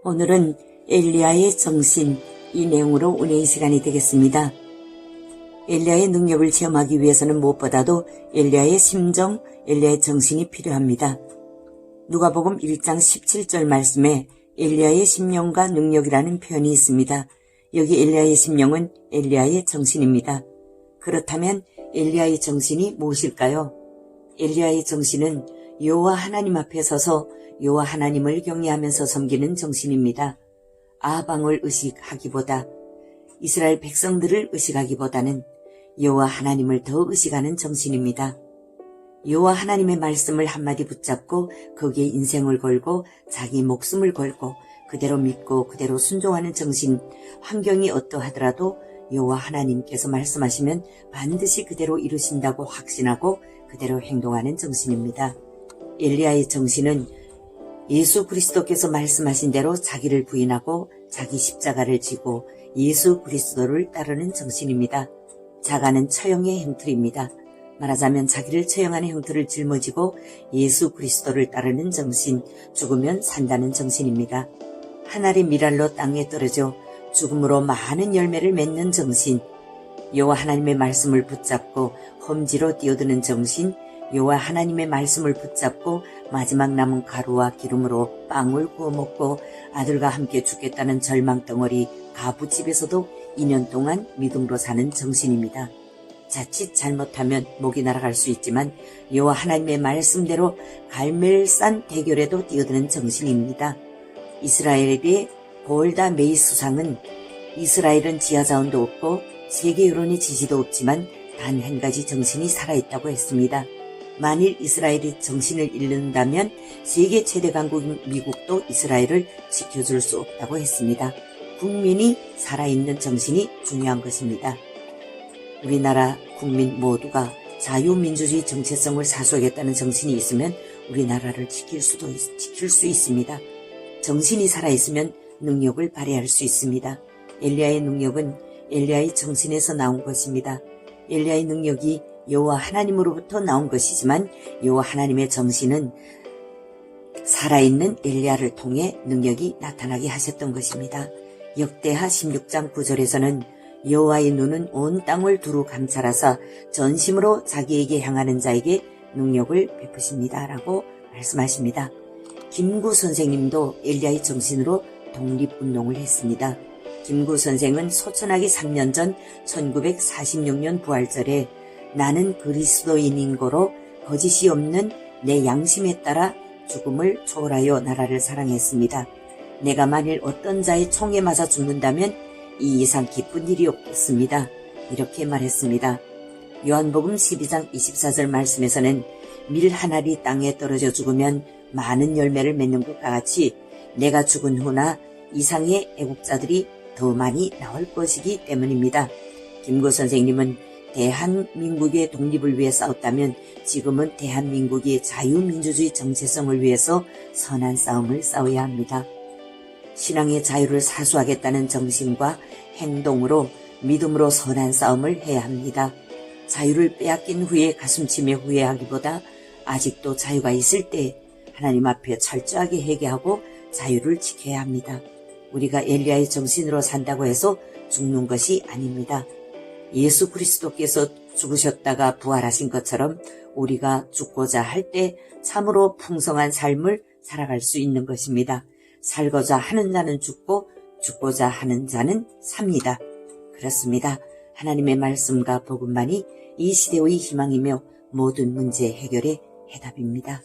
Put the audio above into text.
오늘은 엘리야의 정신, 이 내용으로 은혜의 시간이 되겠습니다. 엘리야의 능력을 체험하기 위해서는 무엇보다도 엘리야의 심정, 엘리야의 정신이 필요합니다. 누가복음 1장 17절 말씀에 엘리야의 심령과 능력이라는 표현이 있습니다. 여기 엘리야의 심령은 엘리야의 정신입니다. 그렇다면 엘리야의 정신이 무엇일까요? 엘리야의 정신은 여호와 하나님 앞에 서서 여호와 하나님을 경외하면서 섬기는 정신입니다. 아방을 의식하기보다, 이스라엘 백성들을 의식하기보다는 여호와 하나님을 더 의식하는 정신입니다. 여호와 하나님의 말씀을 한마디 붙잡고 거기에 인생을 걸고 자기 목숨을 걸고 그대로 믿고 그대로 순종하는 정신, 환경이 어떠하더라도 여호와 하나님께서 말씀하시면 반드시 그대로 이루신다고 확신하고 그대로 행동하는 정신입니다. 엘리야의 정신은 예수 그리스도께서 말씀하신 대로 자기를 부인하고 자기 십자가를 지고 예수 그리스도를 따르는 정신입니다. 자가는 처형의 형틀입니다. 말하자면 자기를 처형하는 형틀을 짊어지고 예수 그리스도를 따르는 정신, 죽으면 산다는 정신입니다. 한 알의 밀알로 땅에 떨어져 죽음으로 많은 열매를 맺는 정신, 여호와 하나님의 말씀을 붙잡고 험지로 뛰어드는 정신, 여호와 하나님의 말씀을 붙잡고 마지막 남은 가루와 기름으로 빵을 구워 먹고 아들과 함께 죽겠다는 절망덩어리 가부집에서도 2년 동안 믿음으로 사는 정신입니다. 자칫 잘못하면 목이 날아갈 수 있지만 여호와 하나님의 말씀대로 갈멜산 대결에도 뛰어드는 정신입니다. 이스라엘의 골다 메이 수상은 이스라엘은 지하자원도 없고 세계 여론의 지지도 없지만 단 한 가지 정신이 살아있다고 했습니다. 만일 이스라엘이 정신을 잃는다면 세계 최대 강국인 미국도 이스라엘을 지켜줄 수 없다고 했습니다. 국민이 살아있는 정신이 중요한 것입니다. 우리나라 국민 모두가 자유민주주의 정체성을 사수하겠다는 정신이 있으면 우리나라를 지킬 수 있습니다. 정신이 살아있으면 능력을 발휘할 수 있습니다. 엘리야의 능력은 엘리야의 정신에서 나온 것입니다. 엘리야의 능력이 여호와 하나님으로부터 나온 것이지만 여호와 하나님의 정신은 살아있는 엘리야를 통해 능력이 나타나게 하셨던 것입니다. 역대하 16장 9절에서는 여호와의 눈은 온 땅을 두루 감찰하사 전심으로 자기에게 향하는 자에게 능력을 베푸십니다 라고 말씀하십니다. 김구 선생님도 엘리야의 정신으로 독립운동을 했습니다. 김구 선생은 소천하기 3년 전 1946년 부활절에 나는 그리스도인인 거로 거짓이 없는 내 양심에 따라 죽음을 초월하여 나라를 사랑했습니다. 내가 만일 어떤 자의 총에 맞아 죽는다면 이 이상 기쁜 일이 없겠습니다. 이렇게 말했습니다. 요한복음 12장 24절 말씀에서는 밀 한 알이 땅에 떨어져 죽으면 많은 열매를 맺는 것과 같이 내가 죽은 후나 이상의 애국자들이 더 많이 나올 것이기 때문입니다. 김구 선생님은 대한민국의 독립을 위해 싸웠다면 지금은 대한민국의 자유민주주의 정체성을 위해서 선한 싸움을 싸워야 합니다. 신앙의 자유를 사수하겠다는 정신과 행동으로 믿음으로 선한 싸움을 해야 합니다. 자유를 빼앗긴 후에 가슴치며 후회하기보다 아직도 자유가 있을 때 하나님 앞에 철저하게 회개하고 자유를 지켜야 합니다. 우리가 엘리야의 정신으로 산다고 해서 죽는 것이 아닙니다. 예수 그리스도께서 죽으셨다가 부활하신 것처럼 우리가 죽고자 할 때 참으로 풍성한 삶을 살아갈 수 있는 것입니다. 살고자 하는 자는 죽고 죽고자 하는 자는 삽니다. 그렇습니다. 하나님의 말씀과 복음만이 이 시대의 희망이며 모든 문제 해결의 해답입니다.